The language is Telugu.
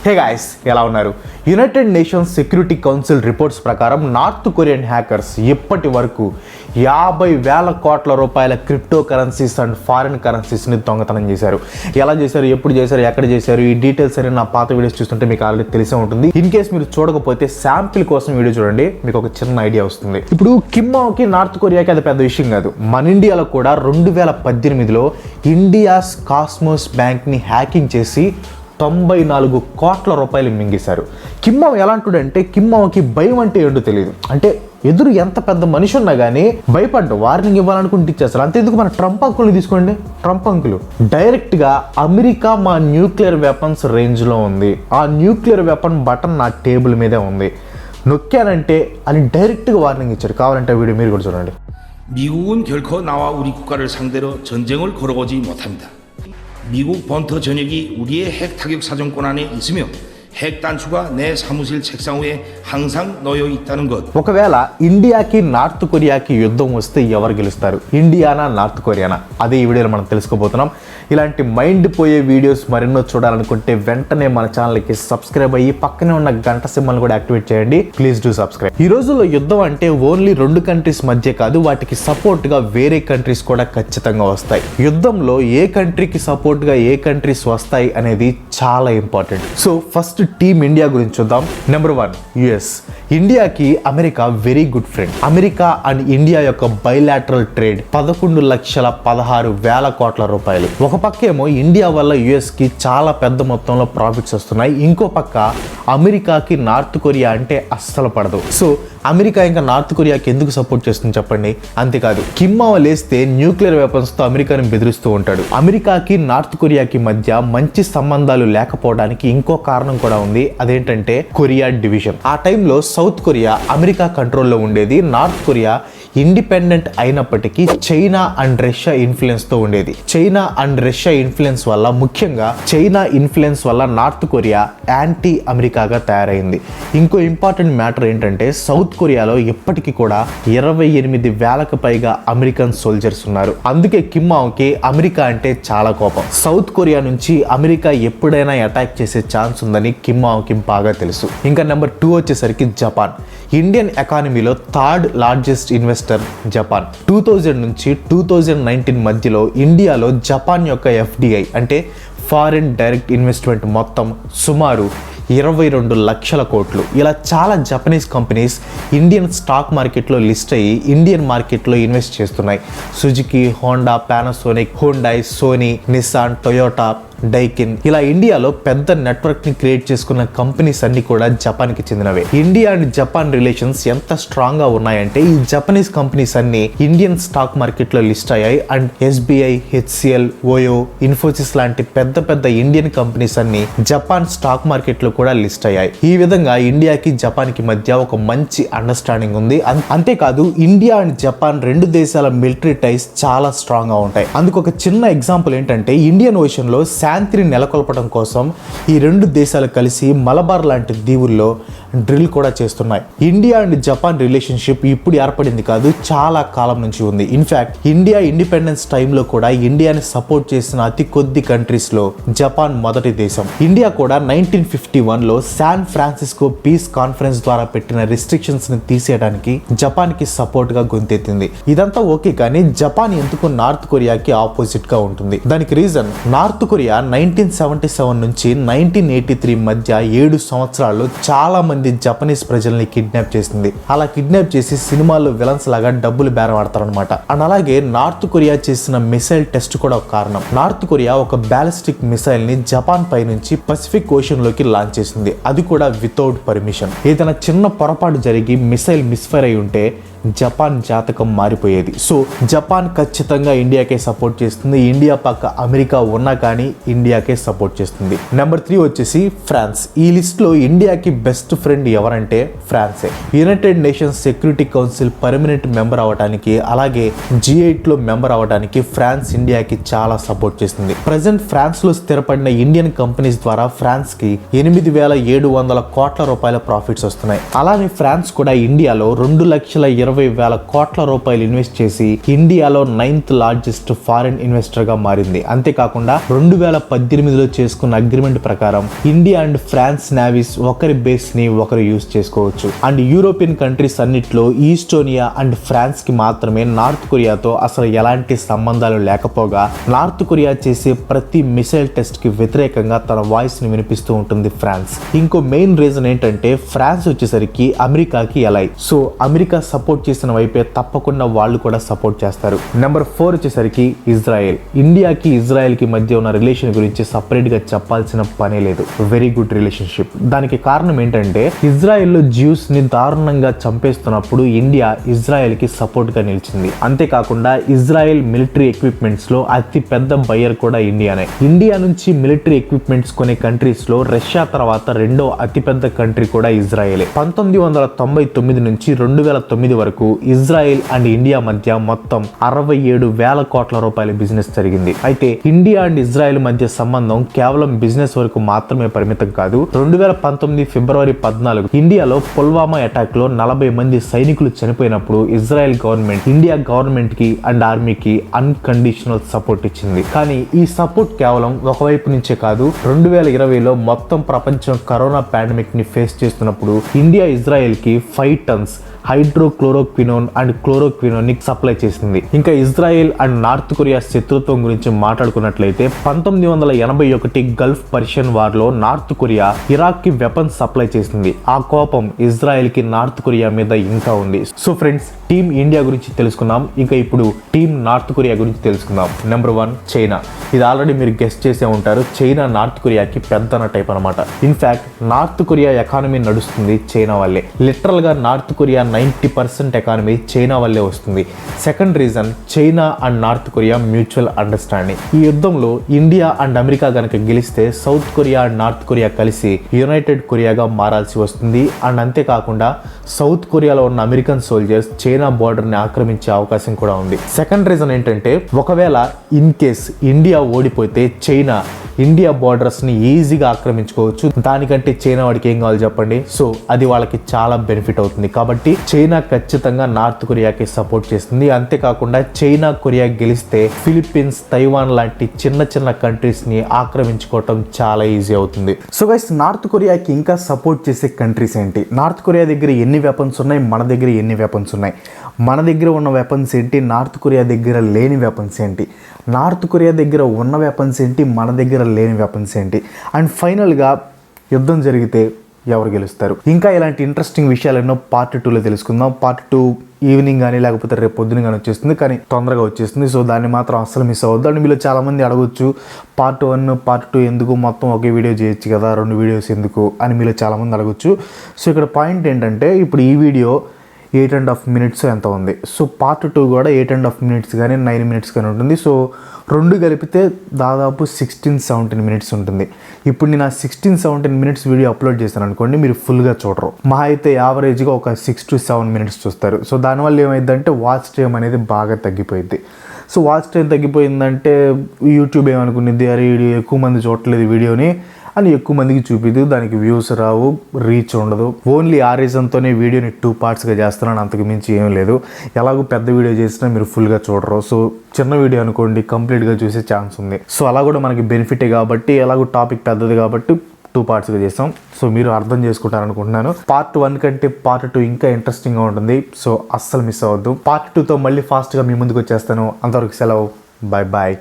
హే గాయ్స్, ఎలా ఉన్నారు? United Nations security council reports ప్రకారం నార్త్ కొరియన్ హ్యాకర్స్ ఇప్పటి వరకు 50,000 కోట్ల రూపాయల క్రిప్టో కరెన్సీస్ అండ్ ఫారిన్ కరెన్సీస్ని దొంగతనం చేశారు. ఎలా చేశారు, ఎప్పుడు చేశారు, ఎక్కడ చేశారు, ఈ డీటెయిల్స్ అని నా పాత వీడియోస్ చూస్తుంటే మీకు ఆల్రెడీ తెలిసే ఉంటుంది. ఇన్ కేస్ మీరు చూడకపోతే శాంపిల్ కోసం వీడియో చూడండి, మీకు ఒక చిన్న ఐడియా వస్తుంది. ఇప్పుడు కిమ్మాకి నార్త్ కొరియాకి అది పెద్ద విషయం కాదు. మన ఇండియాలో కూడా 2018లో ఇండియాస్ కాస్మోస్ బ్యాంక్ని హ్యాకింగ్ చేసి 94 కోట్ల రూపాయలు మింగేశారు. కిమ్మావ్ ఎలాంటిదంటే, కిమ్మావ్కి భయం అంటే ఏంటో తెలియదు. అంటే ఎదురు ఎంత పెద్ద మనిషి ఉన్నా కానీ భయపడ్డు, వార్నింగ్ ఇవ్వాలనుకుంటే ఇచ్చేస్తారు. అంతేందుకు మన ట్రంప్ అంకుల్ని తీసుకోండి. ట్రంప్ అంకులు డైరెక్ట్గా అమెరికా మా న్యూక్లియర్ వెపన్స్ రేంజ్లో ఉంది, ఆ న్యూక్లియర్ వెపన్ బటన్ నా టేబుల్ మీదే ఉంది, నొక్కానంటే అని డైరెక్ట్గా వార్నింగ్ ఇచ్చారు. కావాలంటే వీడియో మీరు కూడా చూడండి. 미국은 결코 나와 우리 국가를 상대로 전쟁을 걸어오지 못합니다. 미국 본토 전역이 우리의 핵 타격 사정권 안에 있으며 핵 단추가 내 사무실 책상 위에 항상 놓여 있다는 것. ఒకవేళ ఇండియాకి నార్త్ కొరియాకి యుద్ధం వస్తే ఎవరు గెలుస్తారు, ఇండియానా నార్త్ కొరియానా? అదే ఈ వీడియోలో మనం తెలుసుకోబోతున్నాం. ఇలాంటి మైండ్ పోయే వీడియోస్ మరెన్నో చూడాలనుకుంటే వెంటనే మన ఛానల్కి సబ్స్క్రైబ్ అయ్యి పక్కనే ఉన్న గంట సింబల్ కూడా యాక్టివేట్ చేయండి. Please do subscribe. ఈ రోజుల్లో యుద్ధం అంటే ఓన్లీ 2 కంట్రీస్ మధ్య కాదు, వాటికి సపోర్ట్గా వేరే కంట్రీస్ కూడా ఖచ్చితంగా వస్తాయి. యుద్ధంలో ఏ కంట్రీకి సపోర్ట్గా ఏ కంట్రీస్ వస్తాయి అనేది చాలా important. So first team India గురించి చూద్దాం. Number 1 US. ఇండియాకి America very good friend. America and India యొక్క బైలాటరల్ ట్రేడ్ 11,16,000 కోట్ల రూపాయలు. ఒక పక్క ఏమో ఇండియా వల్ల యుఎస్ కి చాలా పెద్ద మొత్తంలో ప్రాఫిట్స్ వస్తున్నాయి, ఇంకో పక్క అమెరికాకి నార్త్ కొరియా అంటే అస్సలు పడదు. సో అమెరికా ఇంకా నార్త్ కొరియాకి ఎందుకు సపోర్ట్ చేస్తుంది చెప్పండి? అంతేకాదు, కిమ్మావ లేస్తే న్యూక్లియర్ వెపన్స్ తో అమెరికాని బెదిరిస్తూ ఉంటాడు. అమెరికాకి నార్త్ కొరియాకి మధ్య మంచి సంబంధాలు లేకపోవడానికి ఇంకో కారణం కూడా ఉంది. అదేంటంటే కొరియా డివిజన్. ఆ టైంలో సౌత్ కొరియా అమెరికా కంట్రోల్లో ఉండేది, నార్త్ కొరియా ఇండిపెండెంట్ అయినప్పటికీ చైనా అండ్ రష్యా ఇన్ఫ్లుయెన్స్ తో ఉండేది. చైనా అండ్ రష్యా ఇన్ఫ్లుయెన్స్ వల్ల, ముఖ్యంగా చైనా ఇన్ఫ్లుయెన్స్ వల్ల నార్త్ కొరియా యాంటీ అమెరికాగా తయారైంది. ఇంకో ఇంపార్టెంట్ మ్యాటర్ ఏంటంటే, సౌత్ కొరియాలో ఇప్పటికీ కూడా 28,000కు పైగా అమెరికన్ సోల్జర్స్ ఉన్నారు. అందుకే కిమ్మావ్కి అమెరికా అంటే చాలా కోపం. సౌత్ కొరియా నుంచి అమెరికా ఎప్పుడైనా అటాక్ చేసే ఛాన్స్ ఉందని కిమ్మావ్కి బాగా తెలుసు. ఇంకా నెంబర్ 2 వచ్చేసరికి జపాన్. ఇండియన్ ఎకానమీలో 3rd లార్జెస్ట్ ఇన్వెస్టర్ జపాన్. 2000 నుంచి 2019 మధ్యలో ఇండియాలో జపాన్ యొక్క ఎఫ్డిఐ అంటే ఫారిన్ డైరెక్ట్ ఇన్వెస్ట్మెంట్ మొత్తం సుమారు 22 లక్షల కోట్లు. ఇలా చాలా జపనీస్ కంపెనీస్ ఇండియన్ స్టాక్ మార్కెట్లో లిస్ట్ అయ్యి ఇండియన్ మార్కెట్లో ఇన్వెస్ట్ చేస్తున్నాయి. Suzuki, Honda, Panasonic, Hyundai, Sony, Nissan, Toyota, Daikin, ఇలా ఇండియాలో పెద్ద నెట్వర్క్ ని క్రియేట్ చేసుకున్న కంపెనీస్ అన్ని కూడా జపాన్ కి చెందినవే. ఇండియా అండ్ జపాన్ రిలేషన్స్ ఎంత స్ట్రాంగ్ గా ఉన్నాయంటే, ఈ జపనీస్ కంపెనీస్ అన్ని ఇండియన్ స్టాక్ మార్కెట్ లో లిస్ట్ అయ్యాయి. And SBI, HCl, OYO, Infosys లాంటి పెద్ద పెద్ద ఇండియన్ కంపెనీస్ అన్ని జపాన్ స్టాక్ మార్కెట్ లో కూడా లిస్ట్ అయ్యాయి. ఈ విధంగా ఇండియాకి జపాన్ కి మధ్య ఒక మంచి అండర్స్టాండింగ్ ఉంది. అంతేకాదు, ఇండియా అండ్ జపాన్ 2 దేశాల మిలిటరీ టైస్ చాలా స్ట్రాంగ్ గా ఉంటాయి. అందుకు ఒక చిన్న ఎగ్జాంపుల్ ఏంటంటే, ఇండియన్ ఓషన్ లో శాంతిని నెలకొల్పడం కోసం ఈ 2 దేశాలు కలిసి మలబార్ లాంటి దీవుల్లో డ్రిల్ కూడా చేస్తున్నాయి. ఇండియా అండ్ జపాన్ రిలేషన్షిప్ ఇప్పుడు ఏర్పడింది కాదు, చాలా కాలం నుంచి ఉంది. ఇన్ఫాక్ట్ ఇండియా ఇండిపెండెన్స్ టైంలో కూడా ఇండియాని సపోర్ట్ చేసిన అతి కొద్ది కంట్రీస్ లో జపాన్ మొదటి దేశం. ఇండియా కూడా 1951లో శాన్ ఫ్రాన్సిస్కో పీస్ కాన్ఫరెన్స్ ద్వారా పెట్టిన రిస్ట్రిక్షన్స్ ని తీసేయడానికి జపాన్ కి సపోర్ట్ గా గొంతెత్తింది. ఇదంతా ఓకే, కానీ జపాన్ ఎందుకు నార్త్ కొరియాకి ఆపోజిట్ గా ఉంటుంది? దానికి రీజన్, నార్త్ కొరియా 1977 నుంచి 1983 మధ్య 7 సంవత్సరాల్లో చాలా మంది జపనీస్ ప్రజల్ని కిడ్నాప్ చేసింది. అలా కిడ్నాప్ చేసి సినిమాల్లో విలన్స్ లాగా డబ్బులు బేరమాడతారనమాట. అండ్ అలాగే నార్త్ కొరియా చేసిన మిసైల్ టెస్ట్ కూడా ఒక కారణం. నార్త్ కొరియా ఒక బ్యాలిస్టిక్ మిసైల్ ని జపాన్ పై నుంచి పసిఫిక్ ఓషన్ లోకి లాంచ్ చేసింది, అది కూడా వితౌట్ పర్మిషన్. ఏదైనా చిన్న పొరపాటు జరిగి మిసైల్ మిస్ఫైర్ అయి ఉంటే జపాన్ జాతకం మారిపోయేది. సో జపాన్ ఖచ్చితంగా ఇండియాకే సపోర్ట్ చేస్తుంది. ఇండియా పక్క అమెరికా ఉన్నా కానీ ఇండియాకే సపోర్ట్ చేస్తుంది. నెంబర్ 3 వచ్చేసి ఫ్రాన్స్. ఈ లిస్ట్ లో ఇండియాకి బెస్ట్ ఫ్రెండ్ ఎవరంటే ఫ్రాన్సే. United Nations security council permanent member అవడానికి, అలాగే G8 లో మెంబర్ అవడానికి ఫ్రాన్స్ ఇండియాకి చాలా సపోర్ట్ చేస్తుంది. ప్రజెంట్ ఫ్రాన్స్ లో స్థిరపడిన ఇండియన్ కంపెనీస్ ద్వారా ఫ్రాన్స్ కి 8,700 కోట్ల రూపాయల ప్రాఫిట్స్ వస్తున్నాయి. అలానే ఫ్రాన్స్ కూడా ఇండియాలో 2,20,000 కోట్ల రూపాయలు ఇన్వెస్ట్ చేసి ఇండియాలో 9th లార్జెస్ట్ ఫారిన్ ఇన్వెస్టర్ గా మారింది. అంతేకాకుండా 2018లో చేసుకున్న అగ్రిమెంట్ ప్రకారం ఇండియా అండ్ ఫ్రాన్స్ నేవీస్ ఒకరి బేస్ ని ఒకరు యూజ్ చేసుకోవచ్చు. అండ్ యూరోపియన్ కంట్రీస్ అన్నిట్లో ఈస్టోనియా అండ్ ఫ్రాన్స్ కి మాత్రమే నార్త్ కొరియాతో అసలు ఎలాంటి సంబంధాలు లేకపోగా నార్త్ కొరియా చేసే ప్రతి మిసైల్ టెస్ట్ కి వ్యతిరేకంగా తన వాయిస్ ని వినిపిస్తూ ఉంటుంది ఫ్రాన్స్. ఇంకో మెయిన్ రీజన్ ఏంటంటే ఫ్రాన్స్ వచ్చేసరికి అమెరికాకి ఎలై. సో అమెరికా సపోర్ట్ చేసిన వైపే తప్పకుండా వాళ్ళు కూడా సపోర్ట్ చేస్తారు. నెంబర్ 4 వచ్చేసరికి ఇజ్రాయెల్. ఇండియాకి ఇజ్రాయెల్ కి మధ్య ఉన్న రిలేషన్ గురించి సపరేట్ గా చెప్పాల్సిన పనే లేదు. Very good relationship. దానికి కారణం ఏంటంటే ఇజ్రాయెల్ లో జ్యూస్ ని దారుణంగా చంపేస్తున్నప్పుడు ఇండియా ఇజ్రాయెల్ కి సపోర్ట్ గా నిలిచింది. అంతేకాకుండా ఇజ్రాయెల్ మిలిటరీ ఎక్విప్మెంట్స్ లో అతి పెద్ద బయర్ కూడా ఇండియానే. ఇండియా నుంచి మిలిటరీ ఎక్విప్మెంట్స్ కొనే కంట్రీస్ లో రష్యా తర్వాత రెండో అతిపెద్ద కంట్రీ కూడా ఇజ్రాయెలే. 1999 నుంచి 2009 వరకు ఇజ్రాయెల్ అండ్ ఇండియా మధ్య మొత్తం 67,000 కోట్ల రూపాయల బిజినెస్ జరిగింది. అయితే ఇండియా అండ్ ఇజ్రాయెల్ మధ్య సంబంధం కేవలం బిజినెస్ వరకు మాత్రమే పరిమితం కాదు. 2019 ఫిబ్రవరి 14 ఇండియాలో పుల్వామా అటాక్ లో 40 మంది సైనికులు చనిపోయినప్పుడు ఇజ్రాయెల్ గవర్నమెంట్ ఇండియా గవర్నమెంట్ కి అండ్ ఆర్మీకి అన్కండిషనల్ సపోర్ట్ ఇచ్చింది. కానీ ఈ సపోర్ట్ కేవలం ఒకవైపు నుంచే కాదు. 2020లో మొత్తం ప్రపంచం కరోనా పాండమిక్ ని ఫేస్ చేస్తున్నప్పుడు ఇండియా ఇజ్రాయెల్ కి 5 టన్స్ హైడ్రోక్లోరోక్వినోన్ అండ్ క్లోరోక్వినోన్ ని సప్లై చేసింది. ఇంకా ఇజ్రాయెల్ అండ్ నార్త్ కొరియా శత్రుత్వం గురించి మాట్లాడుకున్నట్లయితే 1981 గల్ఫ్ పర్షియన్ వార్ లో నార్త్ కొరియా ఇరాక్ కి వెపన్స్ సప్లై చేసింది. ఆ కోపం ఇజ్రాయెల్ కి నార్త్ కొరియా మీద ఇంకా ఉంది. సో ఫ్రెండ్స్, టీమ్ ఇండియా గురించి తెలుసుకున్నాం. ఇంకా ఇప్పుడు టీమ్ నార్త్ కొరియా గురించి తెలుసుకుందాం. Number 1 China. ఇది ఆల్రెడీ మీరు గెస్ట్ చేసే ఉంటారు. చైనా నార్త్ కొరియాకి పెద్దన టైప్ అనమాట. ఇన్ఫాక్ట్ నార్త్ కొరియా ఎకానమీ నడుస్తుంది చైనా వల్లే. లిటరల్ గా నార్త్ కొరియా 90% ఎకానమీ చైనా వల్లే వస్తుంది. Second reason, China and north Korea mutual understanding. ఈ యుద్ధంలో ఇండియా అండ్ అమెరికా గనక గెలిస్తే south Korea and north Korea కలిసి యునైటెడ్ కొరియాగా మారాల్సి వస్తుంది. అండ్ అంతేకాకుండా సౌత్ కొరియాలో ఉన్న అమెరికన్ సోల్జర్స్ చైనా బోర్డర్ ని ఆక్రమించే అవకాశం కూడా ఉంది. సెకండ్ రీజన్ ఏంటంటే ఒకవేళ ఇన్ కేస్ ఇండియా ఓడిపోతే చైనా ఇండియా బోర్డర్స్ ని ఈజీగా ఆక్రమించుకోవచ్చు. దానికంటే చైనా వాడికి ఏం కావాలి చెప్పండి. సో అది వాళ్ళకి చాలా బెనిఫిట్ అవుతుంది. కాబట్టి చైనా ఖచ్చితంగా నార్త్ కొరియాకి సపోర్ట్ చేస్తుంది. అంతేకాకుండా చైనా కొరియా గెలిస్తే ఫిలిప్పీన్స్, తైవాన్ లాంటి చిన్న చిన్న కంట్రీస్ ని ఆక్రమించుకోవటం చాలా ఈజీ అవుతుంది. సో గైస్, నార్త్ కొరియాకి ఇంకా సపోర్ట్ చేసే కంట్రీస్ ఏంటి? నార్త్ కొరియా దగ్గర ఎన్ని వెపన్స్ ఉన్నాయి, మన దగ్గర ఎన్ని వెపన్స్ ఉన్నాయి? మన దగ్గర ఉన్న వెపన్స్ ఏంటి, నార్త్ కొరియా దగ్గర లేని వెపన్స్ ఏంటి? నార్త్ కొరియా దగ్గర ఉన్న వెపన్స్ ఏంటి, మన దగ్గర లేని వెపన్స్ ఏంటి? అండ్ ఫైనల్గా యుద్ధం జరిగితే ఎవరు గెలుస్తారు? ఇంకా ఇలాంటి ఇంట్రెస్టింగ్ విషయాలు ఎన్నో పార్ట్ 2లో తెలుసుకుందాం. పార్ట్ 2 ఈవినింగ్ కానీ లేకపోతే రేపు పొద్దున కానీ వచ్చేస్తుంది, కానీ తొందరగా వచ్చేస్తుంది. సో దాన్ని మాత్రం అస్సలు మిస్ అవ్వద్దు. అండ్ మీలో చాలామంది అడగొచ్చు, పార్ట్ 1 పార్ట్ 2 ఎందుకు, మొత్తం ఒకే వీడియో చేయొచ్చు కదా, 2 వీడియోస్ ఎందుకు అని మీలో చాలామంది అడగొచ్చు. సో ఇక్కడ పాయింట్ ఏంటంటే ఇప్పుడు ఈ వీడియో 8.5 minutes ఎంత ఉంది. సో పార్ట్ 2 కూడా 8.5 minutes కానీ 9 minutes కానీ ఉంటుంది. సో 2 కలిపితే దాదాపు 16-17 minutes ఉంటుంది. ఇప్పుడు నేను ఆ 16-17 minutes వీడియో అప్లోడ్ చేశాను అనుకోండి, మీరు ఫుల్గా చూడరు. మా అయితే యావరేజ్గా ఒక 6 to 7 minutes చూస్తారు. సో దానివల్ల ఏమైందంటే వాచ్ టైం అనేది బాగా తగ్గిపోయింది. సో వాచ్ టైం తగ్గిపోయిందంటే యూట్యూబ్ ఏమనుకునేది, అరే ఎక్కువ మంది చూడట్లేదు వీడియోని అని ఎక్కువ మందికి చూపిదు, దానికి వ్యూస్ రావు, రీచ్ ఉండదు. ఓన్లీ ఆ రీజన్తోనే వీడియోని 2 partsగా చేస్తున్నాను, అంతకు మించి ఏం లేదు. ఎలాగో పెద్ద వీడియో చేసినా మీరు ఫుల్గా చూడరు. సో చిన్న వీడియో అనుకోండి, కంప్లీట్గా చూసే ఛాన్స్ ఉంది. సో అలా కూడా మనకి బెనిఫిటే కాబట్టి, ఎలాగో టాపిక్ పెద్దది కాబట్టి 2 partsగా చేస్తాం. సో మీరు అర్థం చేసుకుంటారనుకుంటున్నాను. పార్ట్ 1 కంటే పార్ట్ 2 ఇంకా ఇంట్రెస్టింగ్గా ఉంటుంది. సో అస్సలు మిస్ అవ్వద్దు. పార్ట్ 2తో మళ్ళీ ఫాస్ట్గా మీ ముందుకు వచ్చేస్తాను. అంతవరకు సెలవు. Bye bye.